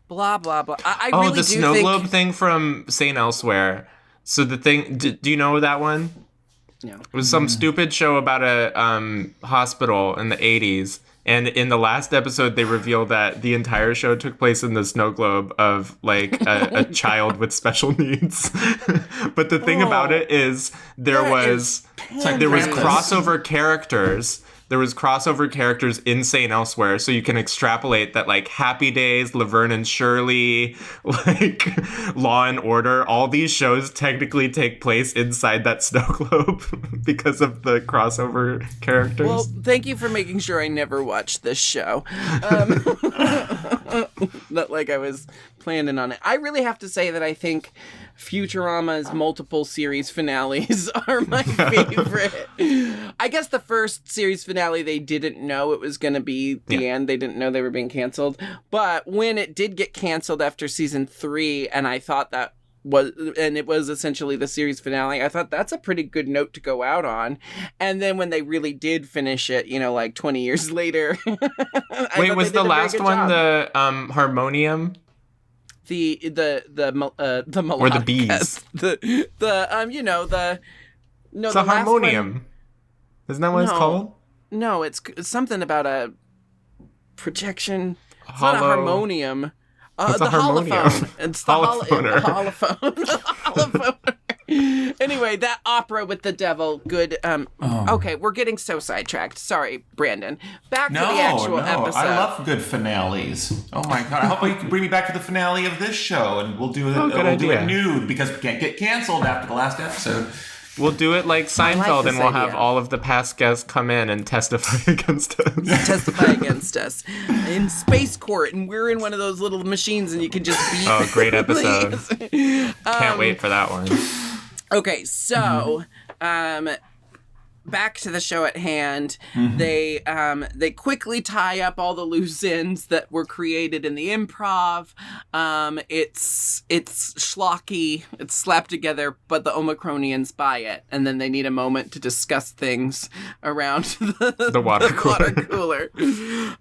Blah blah blah. I really the snow globe thing from St. Elsewhere. So the thing, do you know that one? No. It was some stupid show about a hospital in the 80s. And in the last episode, they revealed that the entire show took place in the snow globe of like a child with special needs. But the thing about it is there was crossover characters. There was crossover characters in St. Elsewhere, so you can extrapolate that, like, Happy Days, Laverne and Shirley, like, Law and Order, all these shows technically take place inside that snow globe because of the crossover characters. Well, thank you for making sure I never watched this show. Not like I was planning on it. I really have to say that I think Futurama's multiple series finales are my favorite. I guess the first series finale, they didn't know it was going to be the end. They didn't know they were being canceled. But when it did get canceled after season 3, and I thought it was essentially the series finale, I thought that's a pretty good note to go out on. And then when they really did finish it, like 20 years later. Wait, was the last one the harmonium? The melodic, or the bees. It's a harmonium. Isn't that what it's called? No, it's something about a projection. It's not a harmonium. It's a harmonium. Holophone. It's the holophone. Anyway, that opera with the devil. Good. Okay, we're getting so sidetracked. Sorry, Brandon. Back to the actual episode. I love good finales. Oh my god! I hope you can bring me back to the finale of this show, and we'll do it. Do it nude because we can't get canceled after the last episode. We'll do it like Seinfeld, and we'll have all of the past guests come in and testify against us. In space court, and we're in one of those little machines, and you can just beat. Oh, great episode! Can't wait for that one. Okay, so back to the show at hand. They quickly tie up all the loose ends that were created in the improv. It's schlocky, it's slapped together, but the Omicronians buy it, and then they need a moment to discuss things around the water cooler.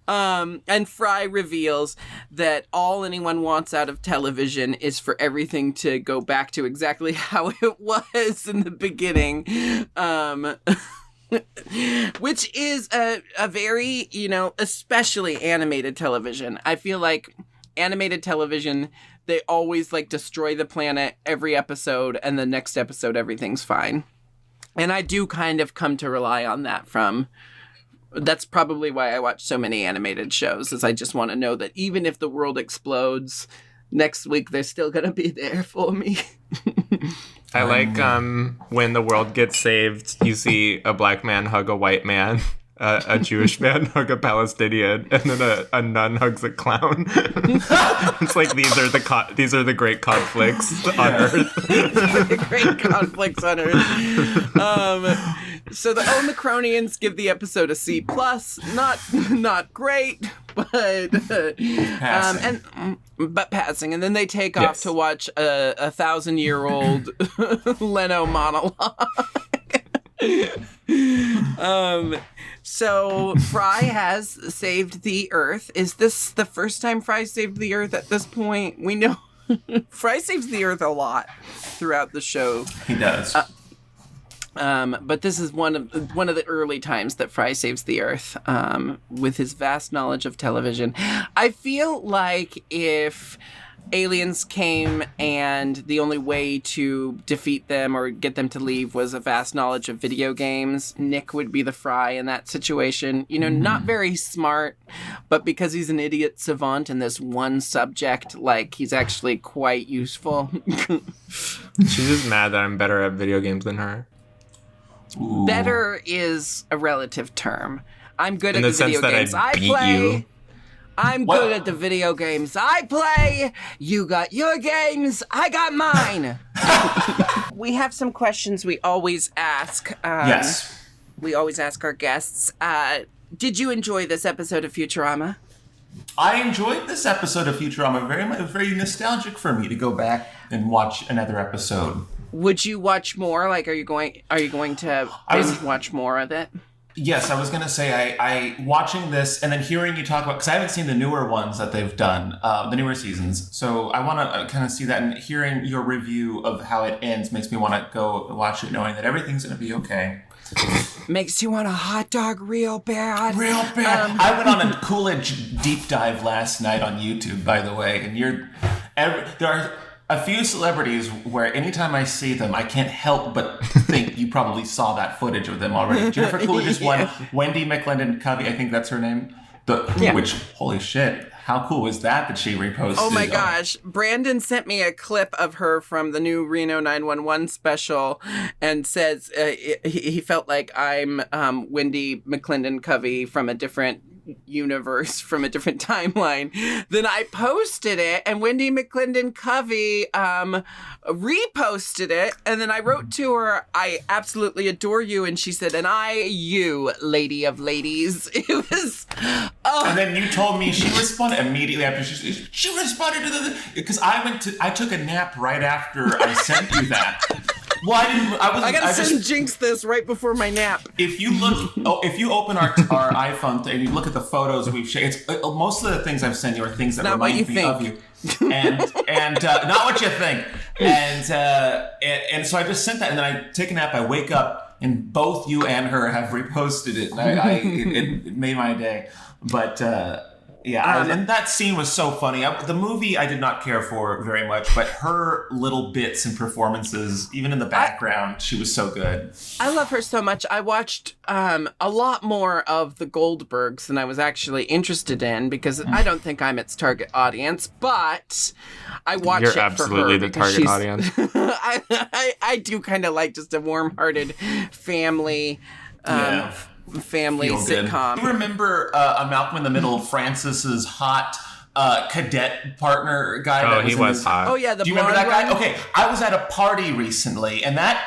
And Fry reveals that all anyone wants out of television is for everything to go back to exactly how it was in the beginning. Which is a very, especially animated television. I feel like animated television, they always destroy the planet every episode, and the next episode everything's fine. And I do kind of come to rely on that that's probably why I watch so many animated shows, is I just want to know that even if the world explodes, next week they're still going to be there for me. I like when the world gets saved, you see a black man hug a white man, a Jewish man hug a Palestinian, and then a nun hugs a clown. It's like these are the great conflicts on Earth. The great conflicts on Earth. So the Omicronians give the episode a C+. Not great, but Passing. But passing. And then they take off to watch a 1,000-year-old Leno monologue. So Fry has saved the Earth. Is this the first time Fry saved the Earth at this point? We know Fry saves the Earth a lot throughout the show. He does. But this is one of the early times that Fry saves the Earth, with his vast knowledge of television. I feel like if aliens came and the only way to defeat them or get them to leave was a vast knowledge of video games, Nick would be the Fry in that situation. You know, not very smart, but because he's an idiot savant in this one subject, like, he's actually quite useful. She's just mad that I'm better at video games than her. Ooh. Better is a relative term. I'm good In at the the video sense that games I I beat play. you. I'm What? good at the video games I play. You got your games. I got mine. We have some questions we always ask. Yes. We always ask our guests. Did you enjoy this episode of Futurama? I enjoyed this episode of Futurama very much. It was very nostalgic for me to go back and watch another episode. Would you watch more? Like, are you going to binge watch more of it? Yes, I was going to say, I watching this and then hearing you talk about, because I haven't seen the newer ones that they've done, the newer seasons. So I want to kind of see that, and hearing your review of how it ends makes me want to go watch it knowing that everything's going to be okay. Makes you want a hot dog real bad. Real bad. I went on a Coolidge deep dive last night on YouTube, by the way, and there are a few celebrities where anytime I see them, I can't help but think you probably saw that footage of them already. Jennifer Coolidge's one, Wendy McClendon Covey, I think that's her name. Which, holy shit, how cool was that she reposted? Oh my gosh. Brandon sent me a clip of her from the new Reno 911 special and says he felt like I'm Wendy McClendon Covey from a different universe, from a different timeline. Then I posted it, and Wendy McClendon Covey reposted it, and then I wrote to her, "I absolutely adore you," and she said, "And I, you, lady of ladies." It was And then you told me she responded immediately after she responded to the, because I took a nap right after I sent you that. Well, I gotta send Jinkx this right before my nap. If you open our iPhone and you look at the photos we've shared, it's most of the things I've sent you are things that remind me of you, and not what you think. And so I just sent that, and then I take a nap. I wake up, and both you and her have reposted it. And it made my day. But and that scene was so funny. The movie I did not care for very much, but her little bits and performances, even in the background, she was so good. I love her so much. I watched a lot more of the Goldbergs than I was actually interested in, because I don't think I'm its target audience, but I watch it for her. You're absolutely the target audience. I do kind of like just a warm-hearted family family sitcom. You remember Malcolm in the Middle, Francis's hot cadet partner guy? Oh, he was hot. Oh yeah, Do you remember that guy? Okay, I was at a party recently, and that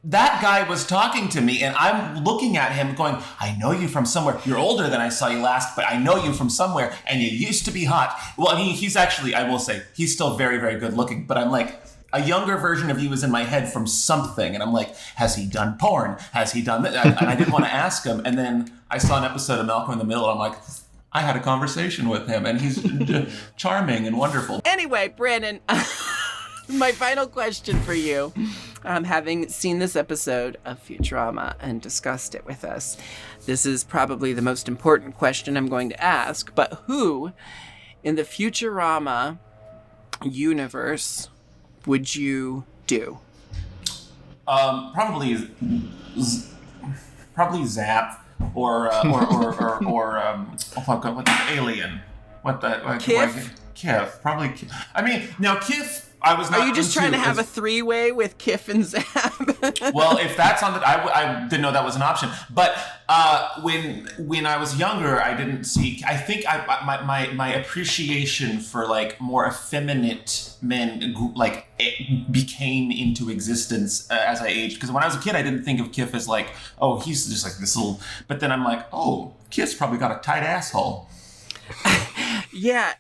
guy was talking to me, and I'm looking at him going, "I know you from somewhere. You're older than I saw you last, but I know you from somewhere, and you used to be hot." Well, I mean, he's actually, I will say, he's still very, very good looking, but I'm like, a younger version of you is in my head from something. And I'm like, has he done porn? Has he done that? And I didn't want to ask him. And then I saw an episode of Malcolm in the Middle. And I'm like, I had a conversation with him, and he's charming and wonderful. Anyway, Brandon, my final question for you, having seen this episode of Futurama and discussed it with us, this is probably the most important question I'm going to ask, but who in the Futurama universe would you do? Probably Zap or what the Alien? What the Kif? Kif, probably. I mean, now Kif, I was not. Are you just trying to have a three-way with Kif and Zab? Well, if that's on the, I didn't know that was an option. But when I was younger, I didn't see. I think my appreciation for like more effeminate men like it became into existence as I aged. Because when I was a kid, I didn't think of Kif as like, oh, he's just like this little. But then I'm like, oh, Kif's probably got a tight asshole. Yeah.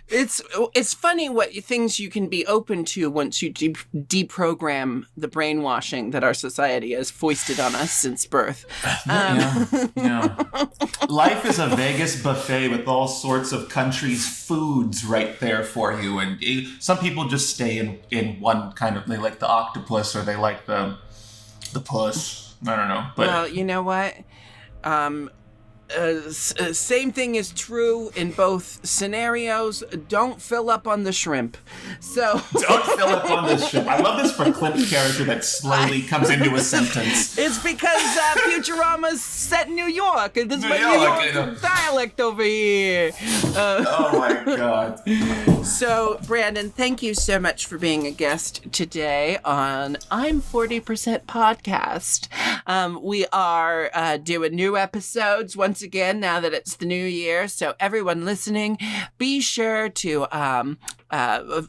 It's funny what things you can be open to once you deprogram the brainwashing that our society has foisted on us since birth. Yeah. Life is a Vegas buffet with all sorts of countries' foods right there for you, and some people just stay in one kind of. They like the octopus or they like the puss. I don't know. But well, you know what? Same thing is true in both scenarios. Don't fill up on the shrimp. So don't fill up on the shrimp. I love this for Clint's character that slowly comes into a sentence. It's because Futurama's set in New York. There's my New York dialect over here. Oh my God. So, Brandon, thank you so much for being a guest today on I'm 40% Podcast. We are doing new episodes once again now that it's the new year. So everyone listening, be sure to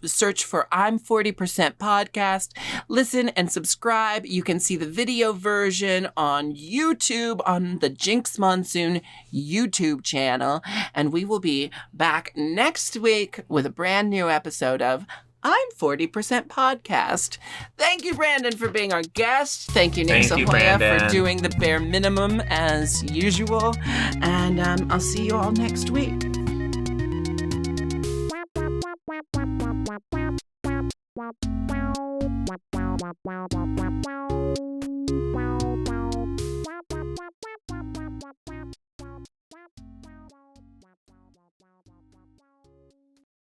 search for I'm 40% Podcast. Listen and subscribe. You can see the video version on YouTube on the Jinkx Monsoon YouTube channel. And we will be back next week with a brand new episode of I'm 40% Podcast. Thank you, Brandon, for being our guest. Thank you, Nick Sahoya, for doing the bare minimum as usual. And I'll see you all next week.